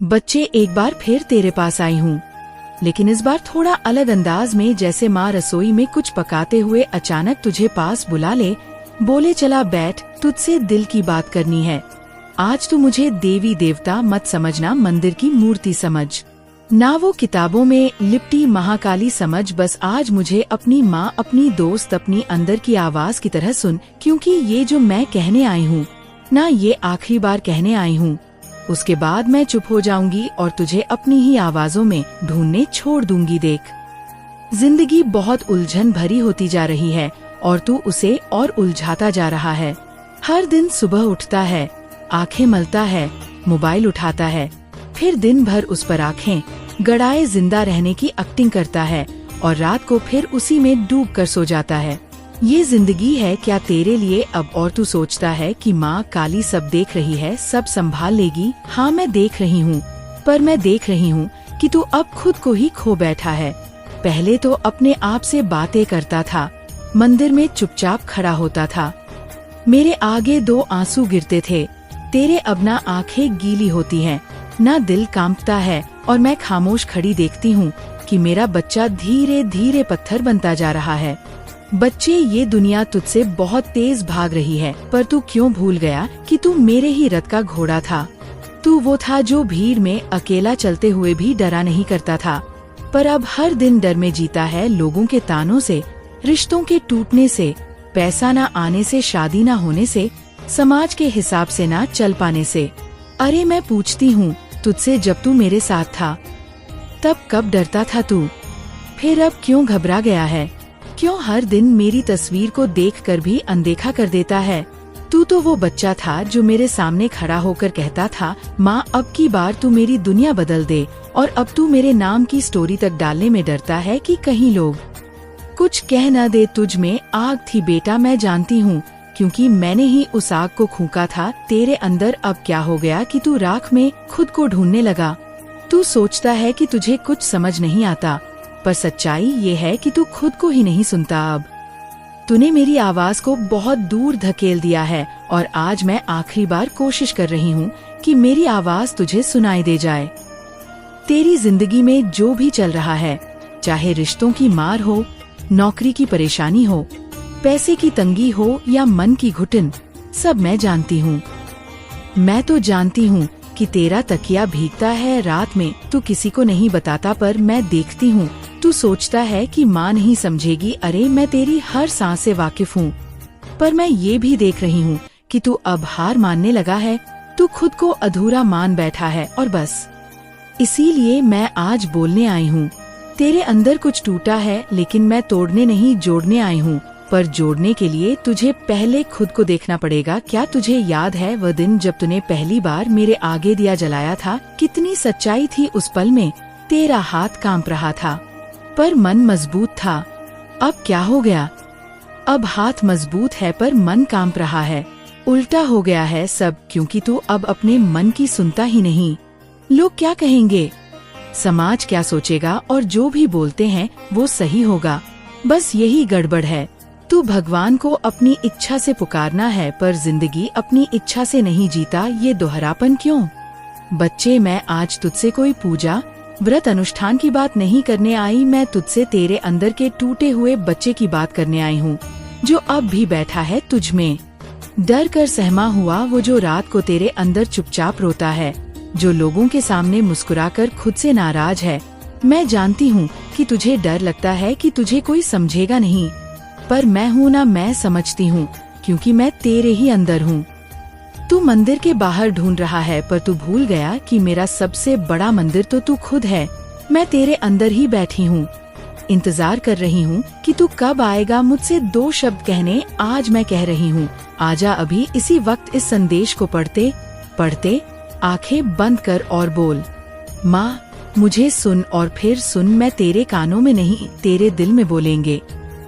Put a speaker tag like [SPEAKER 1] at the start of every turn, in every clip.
[SPEAKER 1] बच्चे, एक बार फिर तेरे पास आई हूँ, लेकिन इस बार थोड़ा अलग अंदाज में। जैसे माँ रसोई में कुछ पकाते हुए अचानक तुझे पास बुला ले, बोले चला बैठ, तुझसे दिल की बात करनी है। आज तू मुझे देवी देवता मत समझना, मंदिर की मूर्ति समझ, ना वो किताबों में लिपटी महाकाली समझ। बस आज मुझे अपनी माँ, अपनी दोस्त, अपनी अंदर की आवाज की तरह सुन, क्योंकि ये जो मैं कहने आई हूँ ना, ये आखिरी बार कहने आई हूँ। उसके बाद मैं चुप हो जाऊंगी और तुझे अपनी ही आवाजों में ढूंढने छोड़ दूंगी। देख, जिंदगी बहुत उलझन भरी होती जा रही है और तू उसे और उलझाता जा रहा है। हर दिन सुबह उठता है, आंखें मलता है, मोबाइल उठाता है, फिर दिन भर उस पर आंखें गड़ाए जिंदा रहने की एक्टिंग करता है और रात को फिर उसी में डूब कर सो जाता है। ये जिंदगी है क्या तेरे लिए अब? और तू सोचता है कि माँ काली सब देख रही है, सब संभाल लेगी। हाँ, मैं देख रही हूँ, पर मैं देख रही हूँ कि तू अब खुद को ही खो बैठा है। पहले तो अपने आप से बातें करता था, मंदिर में चुपचाप खड़ा होता था, मेरे आगे 2 आंसू गिरते थे। तेरे अब ना आंखें गीली होती हैं, ना दिल कांपता है, और मैं खामोश खड़ी देखती हूँ कि मेरा बच्चा धीरे धीरे पत्थर बनता जा रहा है। बच्चे, ये दुनिया तुझसे बहुत तेज भाग रही है, पर तू क्यों भूल गया कि तू मेरे ही रथ का घोड़ा था। तू वो था जो भीड़ में अकेला चलते हुए भी डरा नहीं करता था, पर अब हर दिन डर में जीता है, लोगों के तानों से, रिश्तों के टूटने से, पैसा न आने से, शादी न होने से, समाज के हिसाब से न चल पाने से। अरे मैं पूछती हूँ तुझसे, जब तू मेरे साथ था तब कब डरता था तू? फिर अब क्यों घबरा गया है? क्यों हर दिन मेरी तस्वीर को देखकर भी अनदेखा कर देता है? तू तो वो बच्चा था जो मेरे सामने खड़ा होकर कहता था, माँ अब की बार तू मेरी दुनिया बदल दे, और अब तू मेरे नाम की स्टोरी तक डालने में डरता है कि कहीं लोग कुछ कह न दे। तुझ में आग थी बेटा, मैं जानती हूँ, क्योंकि मैंने ही उस आग को फूंका था तेरे अंदर। अब क्या हो गया कि तू राख में खुद को ढूंढने लगा? तू सोचता है कि तुझे कुछ समझ नहीं आता, पर सच्चाई ये है कि तू खुद को ही नहीं सुनता। अब तूने मेरी आवाज को बहुत दूर धकेल दिया है, और आज मैं आखिरी बार कोशिश कर रही हूँ कि मेरी आवाज तुझे सुनाई दे जाए। तेरी जिंदगी में जो भी चल रहा है, चाहे रिश्तों की मार हो, नौकरी की परेशानी हो, पैसे की तंगी हो या मन की घुटन, सब मैं जानती हूँ। मैं तो जानती हूँ कि तेरा तकिया भीगता है रात में, तू किसी को नहीं बताता, पर मैं देखती हूँ तू सोचता है कि माँ नहीं समझेगी। अरे मैं तेरी हर सांस से वाकिफ हूँ, पर मैं ये भी देख रही हूँ कि तू अब हार मानने लगा है। तू खुद को अधूरा मान बैठा है, और बस इसीलिए मैं आज बोलने आई हूँ। तेरे अंदर कुछ टूटा है, लेकिन मैं तोड़ने नहीं जोड़ने आई हूँ। पर जोड़ने के लिए तुझे पहले खुद को देखना पड़ेगा। क्या तुझे याद है वह दिन जब तूने पहली बार मेरे आगे दिया जलाया था? कितनी सच्चाई थी उस पल में। तेरा हाथ कांप रहा था, पर मन मजबूत था। अब क्या हो गया? अब हाथ मजबूत है पर मन कांप रहा है। उल्टा हो गया है सब, क्योंकि तू अब अपने मन की सुनता ही नहीं। लोग क्या कहेंगे, समाज क्या सोचेगा, और जो भी बोलते हैं वो सही होगा, बस यही गड़बड़ है। तू भगवान को अपनी इच्छा से पुकारना है, पर जिंदगी अपनी इच्छा से नहीं जीता। ये दोहरापन क्यों? बच्चे, मैं आज तुझसे कोई पूजा, व्रत, अनुष्ठान की बात नहीं करने आई। मैं तुझसे तेरे अंदर के टूटे हुए बच्चे की बात करने आई हूँ, जो अब भी बैठा है तुझ में, डर कर सहमा हुआ। वो जो रात को तेरे अंदर चुपचाप रोता है, जो लोगों के सामने मुस्कुराकर खुद से नाराज है। मैं जानती हूँ कि तुझे डर लगता है कि तुझे कोई समझेगा नहीं, पर मैं हूँ ना, मैं समझती हूँ, क्योंकि मैं तेरे ही अंदर हूँ। तू मंदिर के बाहर ढूंढ रहा है, पर तू भूल गया कि मेरा सबसे बड़ा मंदिर तो तू खुद है। मैं तेरे अंदर ही बैठी हूँ, इंतजार कर रही हूँ कि तू कब आएगा मुझसे 2 शब्द कहने। आज मैं कह रही हूँ, आजा अभी, इसी वक्त। इस संदेश को पढ़ते पढ़ते आंखें बंद कर और बोल, माँ मुझे सुन, और फिर सुन। मैं तेरे कानों में नहीं, तेरे दिल में बोलेंगे।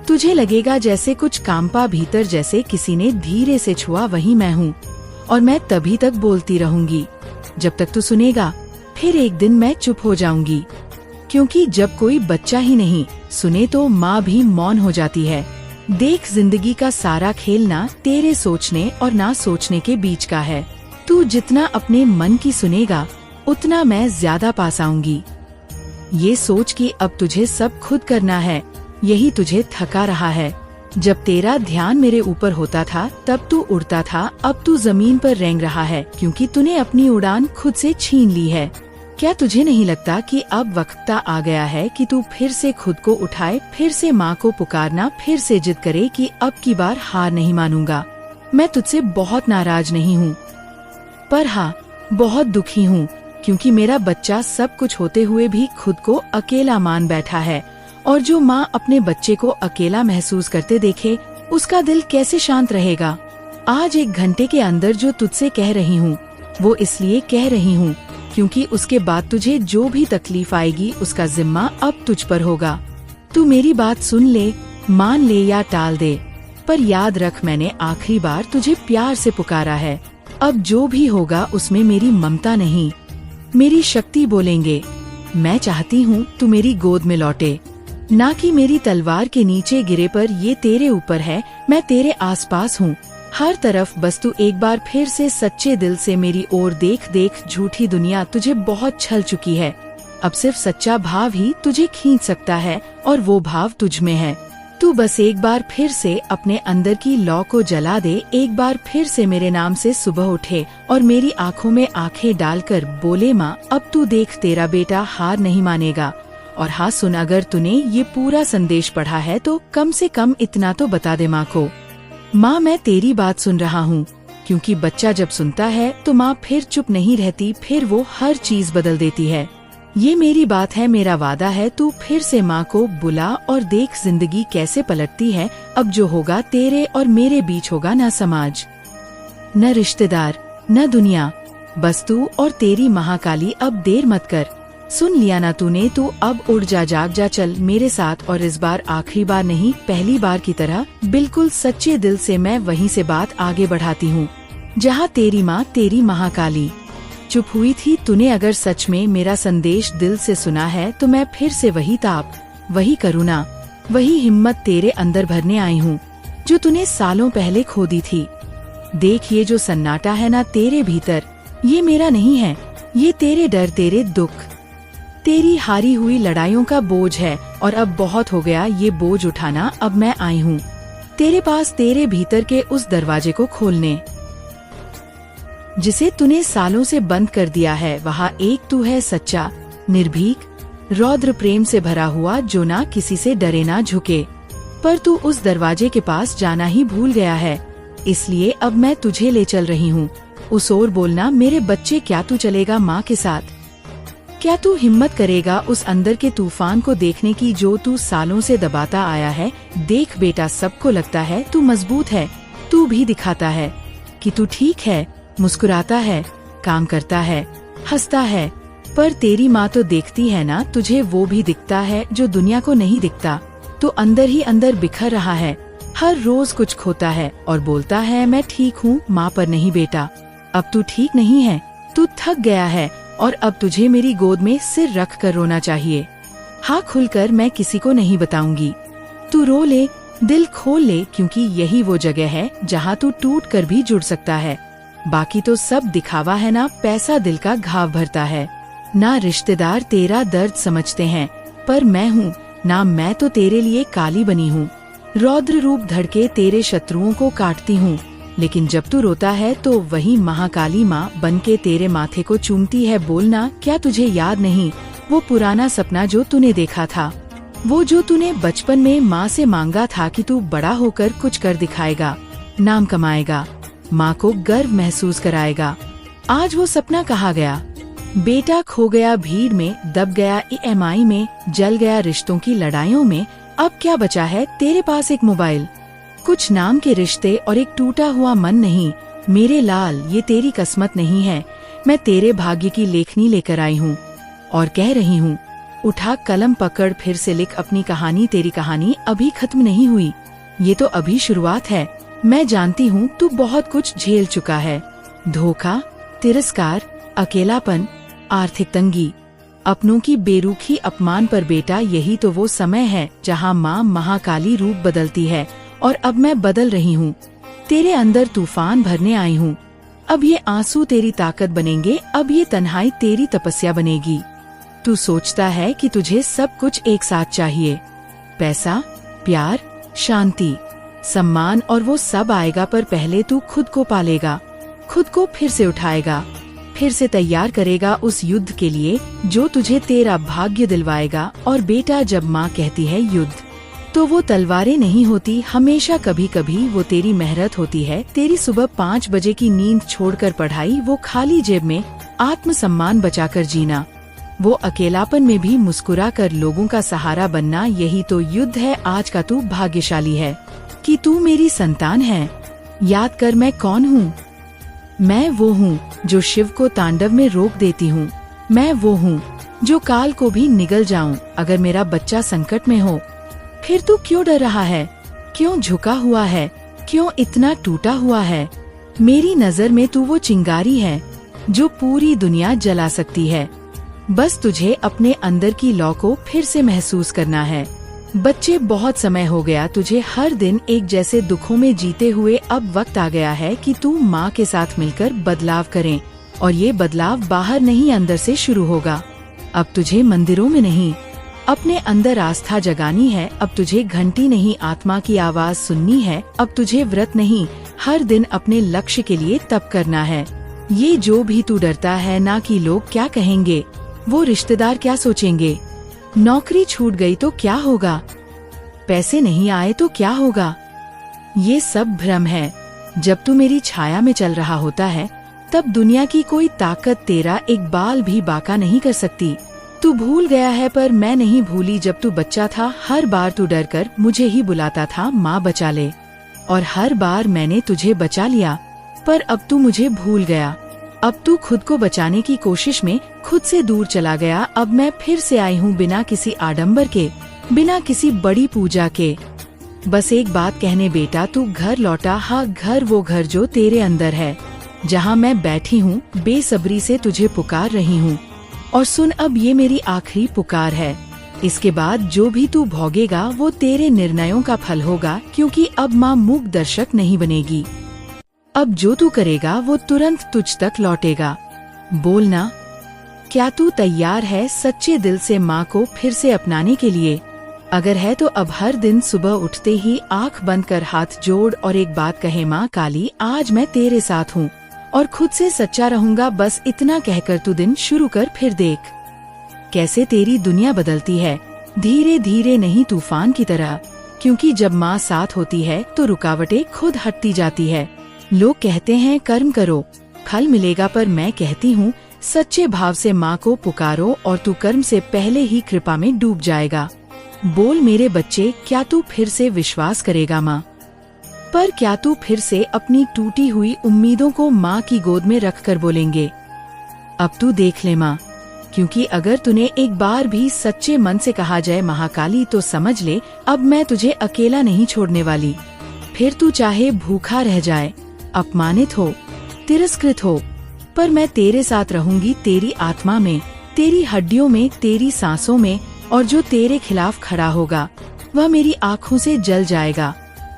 [SPEAKER 1] तुझे लगेगा जैसे कुछ कांपा भीतर, जैसे किसी ने धीरे से छुआ, वही मैं हूँ। और मैं तभी तक बोलती रहूंगी जब तक तू सुनेगा। फिर एक दिन मैं चुप हो जाऊंगी, क्योंकि जब कोई बच्चा ही नहीं सुने तो माँ भी मौन हो जाती है। देख, जिंदगी का सारा खेल ना तेरे सोचने और ना सोचने के बीच का है। तू जितना अपने मन की सुनेगा, उतना मैं ज्यादा पास आऊंगी। ये सोच कि अब तुझे सब खुद करना है, यही तुझे थका रहा है। जब तेरा ध्यान मेरे ऊपर होता था तब तू उड़ता था, अब तू जमीन पर रेंग रहा है क्योंकि तूने अपनी उड़ान खुद से छीन ली है। क्या तुझे नहीं लगता कि अब वक्त आ गया है कि तू फिर से खुद को उठाए, फिर से माँ को पुकारना, फिर से जिद करे कि अब की बार हार नहीं मानूंगा। मैं तुझसे बहुत नाराज नहीं हूँ, पर हाँ बहुत दुखी हूँ, क्योंकि मेरा बच्चा सब कुछ होते हुए भी खुद को अकेला मान बैठा है। और जो माँ अपने बच्चे को अकेला महसूस करते देखे, उसका दिल कैसे शांत रहेगा। आज 1 घंटे के अंदर जो तुझसे कह रही हूँ वो इसलिए कह रही हूँ क्योंकि उसके बाद तुझे जो भी तकलीफ आएगी उसका जिम्मा अब तुझ पर होगा। तू मेरी बात सुन ले, मान ले या टाल दे, पर याद रख मैंने आखिरी बार तुझे प्यार से पुकारा है। अब जो भी होगा उसमें मेरी ममता नहीं, मेरी शक्ति बोलेंगे। मैं चाहती हूँ तू मेरी गोद में लौटे, ना कि मेरी तलवार के नीचे गिरे। पर ये तेरे ऊपर है, मैं तेरे आसपास हूँ हर तरफ। बस तू एक बार फिर से सच्चे दिल से मेरी ओर देख। देख, झूठी दुनिया तुझे बहुत छल चुकी है। अब सिर्फ सच्चा भाव ही तुझे खींच सकता है और वो भाव तुझ में है। तू बस एक बार फिर से अपने अंदर की लौ को जला दे, एक बार फिर से मेरे नाम से सुबह उठे और मेरी आँखों में आँखें डालकर बोले, माँ अब तू देख तेरा बेटा हार नहीं मानेगा। और हाँ सुन, अगर तूने ये पूरा संदेश पढ़ा है तो कम से कम इतना तो बता दे माँ को, माँ मैं तेरी बात सुन रहा हूँ। क्योंकि बच्चा जब सुनता है तो माँ फिर चुप नहीं रहती, फिर वो हर चीज बदल देती है। ये मेरी बात है, मेरा वादा है। तू फिर से माँ को बुला और देख जिंदगी कैसे पलटती है। अब जो होगा तेरे और मेरे बीच होगा, न समाज न रिश्तेदार न दुनिया, बस तू और तेरी महाकाली। अब देर मत कर, सुन लिया ना तूने, तू अब उड़ जा, जाग जा, चल मेरे साथ। और इस बार आखिरी बार नहीं, पहली बार की तरह बिल्कुल सच्चे दिल से मैं वहीं से बात आगे बढ़ाती हूँ जहाँ तेरी माँ, तेरी महाकाली चुप हुई थी। तूने अगर सच में मेरा संदेश दिल से सुना है तो मैं फिर से वही ताप, वही करुणा, वही हिम्मत तेरे अंदर भरने आई हूँ जो तूने सालों पहले खो दी थी। देख, ये जो सन्नाटा है ना तेरे भीतर, ये मेरा नहीं है, ये तेरे डर, तेरे दुख, तेरी हारी हुई लड़ाइयों का बोझ है। और अब बहुत हो गया ये बोझ उठाना। अब मैं आई हूँ तेरे पास, तेरे भीतर के उस दरवाजे को खोलने जिसे तूने सालों से बंद कर दिया है। वहाँ एक तू है सच्चा, निर्भीक, रौद्र प्रेम से भरा हुआ, जो ना किसी से डरे ना झुके। पर तू उस दरवाजे के पास जाना ही भूल गया है, इसलिए अब मैं तुझे ले चल रही हूँ उस ओर। बोलना मेरे बच्चे, क्या तू चलेगा माँ के साथ? क्या तू हिम्मत करेगा उस अंदर के तूफान को देखने की जो तू सालों से दबाता आया है? देख बेटा, सबको लगता है तू मजबूत है, तू भी दिखाता है कि तू ठीक है, मुस्कुराता है, काम करता है, हंसता है। पर तेरी माँ तो देखती है ना, तुझे वो भी दिखता है जो दुनिया को नहीं दिखता। तो अंदर ही अंदर बिखर रहा है, हर रोज कुछ खोता है और बोलता है मैं ठीक हूँ माँ, पर नहीं बेटा, अब तू ठीक नहीं है, तू थक गया है और अब तुझे मेरी गोद में सिर रख कर रोना चाहिए। हाँ, खुलकर मैं किसी को नहीं बताऊंगी, तू रो ले, दिल खोल ले, क्योंकि यही वो जगह है जहाँ तू टूट कर भी जुड़ सकता है। बाकी तो सब दिखावा है ना, पैसा दिल का घाव भरता है, ना रिश्तेदार तेरा दर्द समझते हैं। पर मैं हूँ ना, मैं तो तेरे लिए काली बनी हूँ, रौद्र रूप धड़के तेरे शत्रुओं को काटती हूँ। लेकिन जब तू रोता है तो वही महाकाली माँ बनके तेरे माथे को चूमती है। बोलना, क्या तुझे याद नहीं वो पुराना सपना जो तूने देखा था, वो जो तूने बचपन में माँ से मांगा था कि तू बड़ा होकर कुछ कर दिखाएगा, नाम कमाएगा, माँ को गर्व महसूस कराएगा। आज वो सपना कहाँ गया बेटा? खो गया भीड़ में, दब गया EMI में, जल गया रिश्तों की लड़ाइयों में। अब क्या बचा है तेरे पास? एक मोबाइल, कुछ नाम के रिश्ते और एक टूटा हुआ मन। नहीं मेरे लाल, ये तेरी किस्मत नहीं है, मैं तेरे भाग्य की लेखनी लेकर आई हूँ और कह रही हूँ, उठा कलम पकड़, फिर से लिख अपनी कहानी। तेरी कहानी अभी खत्म नहीं हुई, ये तो अभी शुरुआत है। मैं जानती हूँ तू बहुत कुछ झेल चुका है, धोखा, तिरस्कार, अकेलापन, आर्थिक तंगी, अपनों की बेरुखी, अपमान। पर बेटा, यही तो वो समय है जहाँ माँ महाकाली रूप बदलती है। और अब मैं बदल रही हूँ, तेरे अंदर तूफान भरने आई हूँ। अब ये आंसू तेरी ताकत बनेंगे, अब ये तन्हाई तेरी तपस्या बनेगी। तू सोचता है कि तुझे सब कुछ एक साथ चाहिए, पैसा, प्यार, शांति, सम्मान, और वो सब आएगा, पर पहले तू खुद को पालेगा, खुद को फिर से उठाएगा, फिर से तैयार करेगा उस युद्ध के लिए जो तुझे तेरा भाग्य दिलवाएगा। और बेटा, जब माँ कहती है युद्ध, तो वो तलवारें नहीं होती, हमेशा कभी कभी वो तेरी मेहनत होती है, तेरी सुबह 5 बजे की नींद छोड़कर पढ़ाई, वो खाली जेब में आत्मसम्मान बचाकर जीना, वो अकेलापन में भी मुस्कुरा कर लोगों का सहारा बनना। यही तो युद्ध है। आज का तू भाग्यशाली है कि तू मेरी संतान है। याद कर मैं कौन हूँ। मैं वो हूँ जो शिव को तांडव में रोक देती हूँ। मैं वो हूँ जो काल को भी निगल जाऊं अगर मेरा बच्चा संकट में हो। फिर तू क्यों डर रहा है, क्यों झुका हुआ है, क्यों इतना टूटा हुआ है? मेरी नजर में तू वो चिंगारी है जो पूरी दुनिया जला सकती है। बस तुझे अपने अंदर की लौ को फिर से महसूस करना है। बच्चे, बहुत समय हो गया तुझे हर दिन एक जैसे दुखों में जीते हुए। अब वक्त आ गया है कि तू माँ के साथ मिलकर बदलाव करें, और ये बदलाव बाहर नहीं अंदर से शुरू होगा। अब तुझे मंदिरों में नहीं, अपने अंदर आस्था जगानी है। अब तुझे घंटी नहीं, आत्मा की आवाज सुननी है। अब तुझे व्रत नहीं, हर दिन अपने लक्ष्य के लिए तप करना है। ये जो भी तू डरता है ना कि लोग क्या कहेंगे, वो रिश्तेदार क्या सोचेंगे, नौकरी छूट गई तो क्या होगा, पैसे नहीं आए तो क्या होगा, ये सब भ्रम है। जब तू मेरी छाया में चल रहा होता है तब दुनिया की कोई ताकत तेरा एक बाल भी बाका नहीं कर सकती। तू भूल गया है पर मैं नहीं भूली। जब तू बच्चा था हर बार तू डर कर मुझे ही बुलाता था, माँ बचा ले, और हर बार मैंने तुझे बचा लिया। पर अब तू मुझे भूल गया। अब तू खुद को बचाने की कोशिश में खुद से दूर चला गया। अब मैं फिर से आई हूँ बिना किसी आडंबर के, बिना किसी बड़ी पूजा के। बस एक बात कहने बेटा, तू घर लौटा। हाँ, घर, वो घर जो तेरे अंदर है, जहाँ मैं बैठी हूँ बेसब्री से तुझे पुकार रही हूँ। और सुन, अब ये मेरी आखिरी पुकार है। इसके बाद जो भी तू भोगेगा वो तेरे निर्णयों का फल होगा, क्योंकि अब माँ मूक दर्शक नहीं बनेगी। अब जो तू करेगा वो तुरंत तुझ तक लौटेगा। बोलना, क्या तू तैयार है सच्चे दिल से माँ को फिर से अपनाने के लिए? अगर है तो अब हर दिन सुबह उठते ही आंख बंद कर हाथ जोड़ और एक बात कहे, माँ काली, आज मैं तेरे साथ हूँ और खुद से सच्चा रहूंगा। बस इतना कहकर तू दिन शुरू कर, फिर देख कैसे तेरी दुनिया बदलती है, धीरे धीरे नहीं तूफान की तरह। क्योंकि जब माँ साथ होती है तो रुकावटें खुद हटती जाती है। लोग कहते हैं कर्म करो फल मिलेगा, पर मैं कहती हूँ सच्चे भाव से माँ को पुकारो और तू कर्म से पहले ही कृपा में डूब जाएगा। बोल मेरे बच्चे, क्या तू फिर से विश्वास करेगा माँ पर? क्या तू फिर से अपनी टूटी हुई उम्मीदों को माँ की गोद में रख कर बोलेंगे, अब तू देख ले माँ? क्योंकि अगर तूने एक बार भी सच्चे मन से कहा जय महाकाली, तो समझ ले अब मैं तुझे अकेला नहीं छोड़ने वाली। फिर तू चाहे भूखा रह जाए, अपमानित हो, तिरस्कृत हो, पर मैं तेरे साथ रहूंगी। तेरी आत्मा में, तेरी हड्डियों में, तेरी सांसों में। और जो तेरे खिलाफ खड़ा होगा वह मेरी आँखों से जल जाएगा।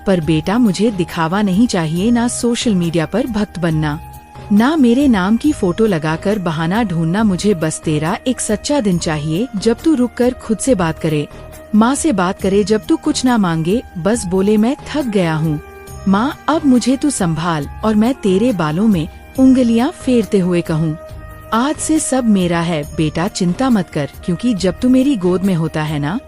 [SPEAKER 1] पर बेटा, मुझे दिखावा नहीं चाहिए, ना सोशल मीडिया पर भक्त बनना, ना मेरे नाम की फोटो लगाकर बहाना ढूंढना। मुझे बस तेरा एक सच्चा दिन चाहिए, जब तू रुक कर खुद से बात करे, माँ से बात करे, जब तू कुछ ना मांगे, बस बोले मैं थक गया हूँ माँ, अब मुझे तू संभाल। और मैं तेरे बालों में उंगलियाँ फेरते हुए कहूँ, आज से सब मेरा है बेटा, चिंता मत कर। क्योंकि जब तू मेरी गोद में होता है ना,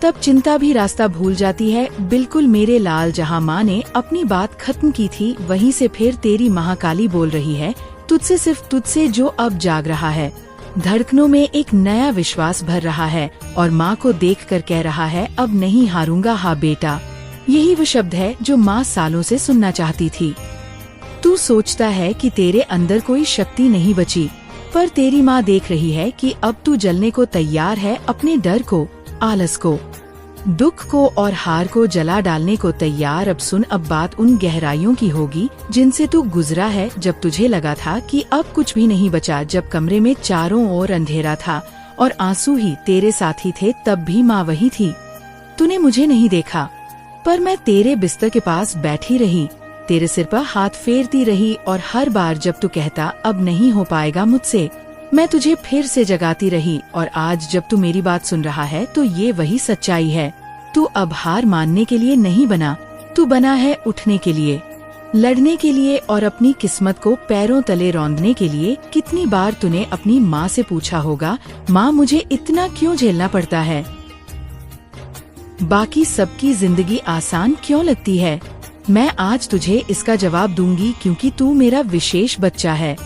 [SPEAKER 1] तब चिंता भी रास्ता भूल जाती है। बिल्कुल मेरे लाल, जहाँ माँ ने अपनी बात खत्म की थी वहीं से फिर तेरी महाकाली बोल रही है, तुझसे, सिर्फ तुझसे, जो अब जाग रहा है। धड़कनों में एक नया विश्वास भर रहा है और माँ को देखकर कह रहा है, अब नहीं हारूंगा। हाँ बेटा, यही वो शब्द है जो माँ सालों से सुनना चाहती थी। तू सोचता है कि तेरे अंदर कोई शक्ति नहीं बची, पर तेरी माँ देख रही है कि अब तू जलने को तैयार है। अपने डर को, आलस को, दुख को और हार को जला डालने को तैयार। अब सुन, अब बात उन गहराइयों की होगी जिनसे तू गुजरा है, जब तुझे लगा था कि अब कुछ भी नहीं बचा, जब कमरे में चारों ओर अंधेरा था और आंसू ही तेरे साथी थे। तब भी माँ वही थी। तूने मुझे नहीं देखा, पर मैं तेरे बिस्तर के पास बैठी रही, तेरे सिर पर हाथ फेरती रही और हर बार जब तू कहता अब नहीं हो पाएगा मुझसे, मैं तुझे फिर से जगाती रही। और आज जब तू मेरी बात सुन रहा है तो ये वही सच्चाई है। तू अब हार मानने के लिए नहीं बना, तू बना है उठने के लिए, लड़ने के लिए और अपनी किस्मत को पैरों तले रौंदने के लिए। कितनी बार तूने अपनी माँ से पूछा होगा, माँ मुझे इतना क्यों झेलना पड़ता है, बाकी सबकी जिंदगी आसान क्यों लगती है। मैं आज तुझे इसका जवाब दूंगी क्योंकि तू मेरा विशेष बच्चा है।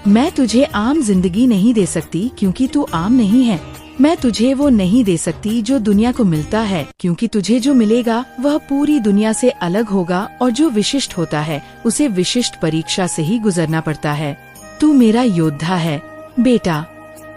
[SPEAKER 1] मैं तुझे आम जिंदगी नहीं दे सकती क्योंकि तू आम नहीं है। मैं तुझे वो नहीं दे सकती जो दुनिया को मिलता है, क्योंकि तुझे जो मिलेगा वह पूरी दुनिया से अलग होगा और जो विशिष्ट होता है उसे विशिष्ट परीक्षा से ही गुजरना पड़ता है। तू मेरा योद्धा है बेटा,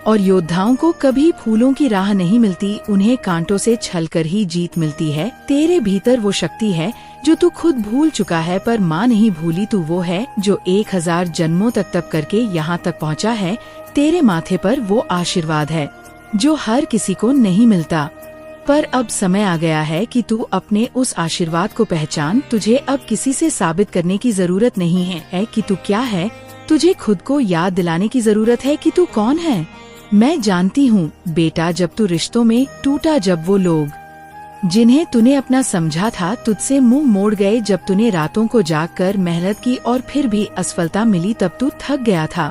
[SPEAKER 1] और योद्धाओं को कभी फूलों की राह नहीं मिलती, उन्हें कांटों से छलकर ही जीत मिलती है। तेरे भीतर वो शक्ति है जो तू खुद भूल चुका है, पर माँ नहीं भूली। तू वो है जो 1000 जन्मों तक तप करके यहाँ तक पहुँचा है। तेरे माथे पर वो आशीर्वाद है जो हर किसी को नहीं मिलता। पर अब समय आ गया है कि तू अपने उस आशीर्वाद को पहचान। तुझे अब किसी से साबित करने की जरूरत नहीं है कि तू क्या है, तुझे खुद को याद दिलाने की जरूरत है कि तू कौन है। मैं जानती हूँ बेटा, जब तू रिश्तों में टूटा, जब वो लोग जिन्हें तूने अपना समझा था तुझसे मुंह मोड़ गए, जब तूने रातों को जागकर मेहनत की और फिर भी असफलता मिली, तब तू थक गया था।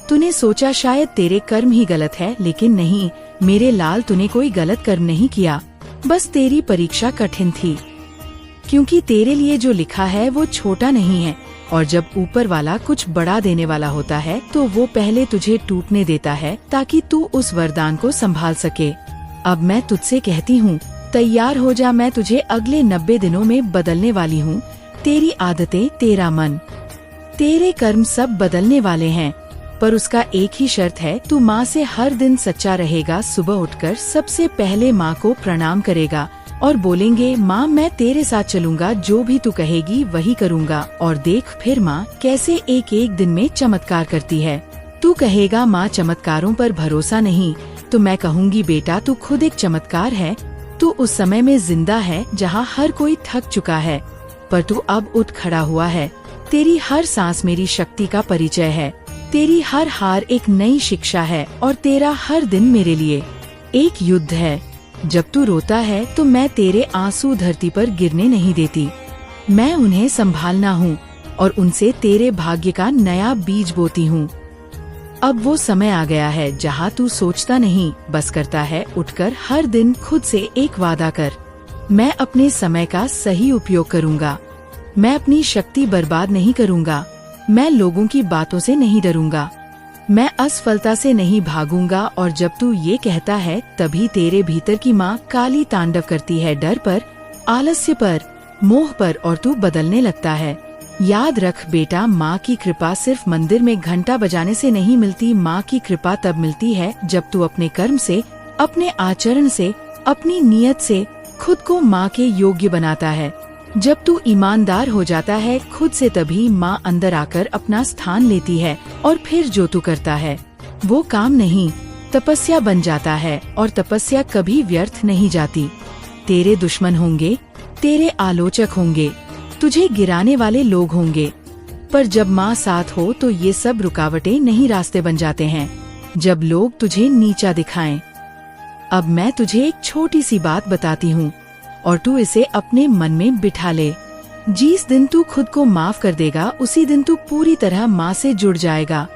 [SPEAKER 1] तूने सोचा शायद तेरे कर्म ही गलत है, लेकिन नहीं मेरे लाल, तूने कोई गलत कर्म नहीं किया, बस तेरी परीक्षा कठिन थी। क्योंकि तेरे लिए जो लिखा है वो छोटा नहीं है, और जब ऊपर वाला कुछ बड़ा देने वाला होता है तो वो पहले तुझे टूटने देता है ताकि तू उस वरदान को संभाल सके। अब मैं तुझसे कहती हूँ, तैयार हो जा, मैं तुझे अगले 90 दिनों में बदलने वाली हूँ। तेरी आदतें, तेरा मन, तेरे कर्म सब बदलने वाले हैं, पर उसका एक ही शर्त है, तू माँ से हर दिन सच्चा रहेगा। सुबह उठकर सबसे पहले माँ को प्रणाम करेगा और बोलेंगे, माँ मैं तेरे साथ चलूंगा, जो भी तू कहेगी वही करूँगा। और देख फिर माँ कैसे एक एक दिन में चमत्कार करती है। तू कहेगा माँ चमत्कारों पर भरोसा नहीं, तो मैं कहूँगी बेटा तू खुद एक चमत्कार है। तू उस समय में जिंदा है जहाँ हर कोई थक चुका है, पर तू अब उठ खड़ा हुआ है। तेरी हर सांस मेरी शक्ति का परिचय है, तेरी हर हार एक नई शिक्षा है, और तेरा हर दिन मेरे लिए एक युद्ध है। जब तू रोता है तो मैं तेरे आंसू धरती पर गिरने नहीं देती, मैं उन्हें संभालना हूँ और उनसे तेरे भाग्य का नया बीज बोती हूँ। अब वो समय आ गया है जहाँ तू सोचता नहीं, बस करता है। उठकर हर दिन खुद से एक वादा कर, मैं अपने समय का सही उपयोग करूँगा, मैं अपनी शक्ति बर्बाद नहीं करूँगा, मैं लोगों की बातों से नहीं डरूंगा, मैं असफलता से नहीं भागूंगा। और जब तू ये कहता है तभी तेरे भीतर की माँ काली तांडव करती है, डर पर, आलस्य पर, मोह पर, और तू बदलने लगता है। याद रख बेटा, माँ की कृपा सिर्फ मंदिर में घंटा बजाने से नहीं मिलती। माँ की कृपा तब मिलती है जब तू अपने कर्म से, अपने आचरण से, अपनी नीयत से खुद को माँ के योग्य बनाता है। जब तू ईमानदार हो जाता है खुद से, तभी माँ अंदर आकर अपना स्थान लेती है, और फिर जो तू करता है वो काम नहीं, तपस्या बन जाता है। और तपस्या कभी व्यर्थ नहीं जाती। तेरे दुश्मन होंगे, तेरे आलोचक होंगे, तुझे गिराने वाले लोग होंगे, पर जब माँ साथ हो तो ये सब रुकावटें नहीं रास्ते बन जाते हैं। जब लोग तुझे नीचा दिखाएं। अब मैं तुझे एक छोटी सी बात बताती हूँ और तू इसे अपने मन में बिठा ले। जिस दिन तू खुद को माफ कर देगा उसी दिन तू पूरी तरह माँ से जुड़ जाएगा।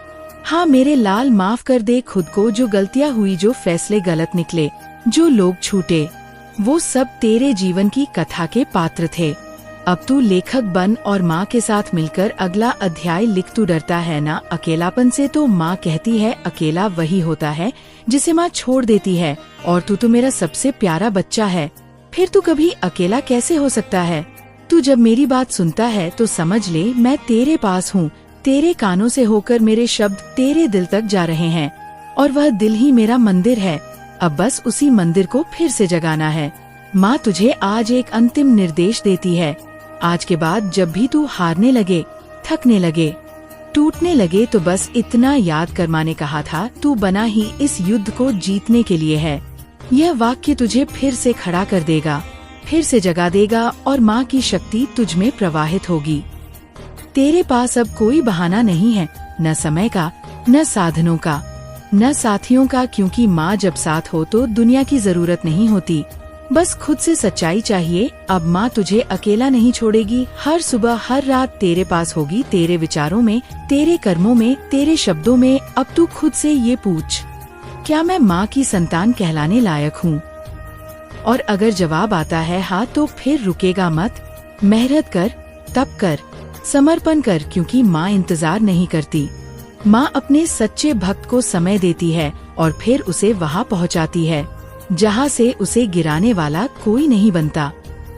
[SPEAKER 1] हाँ मेरे लाल, माफ कर दे खुद को। जो गलतियाँ हुई, जो फैसले गलत निकले, जो लोग छूटे, वो सब तेरे जीवन की कथा के पात्र थे। अब तू लेखक बन और माँ के साथ मिलकर अगला अध्याय लिख। तू डरता है ना अकेलापन से, तो माँ कहती है अकेला वही होता है जिसे माँ छोड़ देती है, और तू तो मेरा सबसे प्यारा बच्चा है। फिर तू कभी अकेला कैसे हो सकता है? तू जब मेरी बात सुनता है तो समझ ले मैं तेरे पास हूँ। तेरे कानों से होकर मेरे शब्द तेरे दिल तक जा रहे हैं, और वह दिल ही मेरा मंदिर है। अब बस उसी मंदिर को फिर से जगाना है। माँ तुझे आज एक अंतिम निर्देश देती है। आज के बाद जब भी तू हारने लगे, थकने लगे, टूटने लगे, तो बस इतना याद कर, माँ ने कहा था तू बना ही इस युद्ध को जीतने के लिए है। यह वाक्य तुझे फिर से खड़ा कर देगा, फिर से जगा देगा, और माँ की शक्ति तुझ में प्रवाहित होगी। तेरे पास अब कोई बहाना नहीं है, न समय का, न साधनों का, न साथियों का, क्योंकि माँ जब साथ हो तो दुनिया की जरूरत नहीं होती, बस खुद से सच्चाई चाहिए। अब माँ तुझे अकेला नहीं छोड़ेगी, हर सुबह हर रात तेरे पास होगी, तेरे विचारों में, तेरे कर्मों में, तेरे शब्दों में। अब तू खुद से ये पूछ, क्या मैं माँ की संतान कहलाने लायक हूँ? और अगर जवाब आता है हाँ, तो फिर रुकेगा मत, मेहनत कर, तप कर, समर्पण कर, क्योंकि माँ इंतजार नहीं करती। माँ अपने सच्चे भक्त को समय देती है और फिर उसे वहाँ पहुँचाती है जहाँ से उसे गिराने वाला कोई नहीं बनता।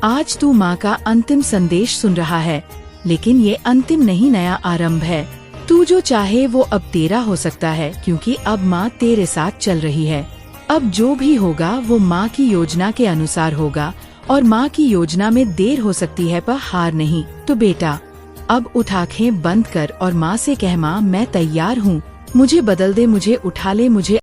[SPEAKER 1] आज तू माँ का अंतिम संदेश सुन रहा है, लेकिन ये अंतिम नहीं, नया आरंभ है। तू जो चाहे वो अब तेरा हो सकता है, क्योंकि अब माँ तेरे साथ चल रही है। अब जो भी होगा वो माँ की योजना के अनुसार होगा, और माँ की योजना में देर हो सकती है पर हार नहीं। तो बेटा, अब उठ आंखें बंद कर और माँ से कह, माँ मैं तैयार हूँ, मुझे बदल दे, मुझे उठा ले, मुझे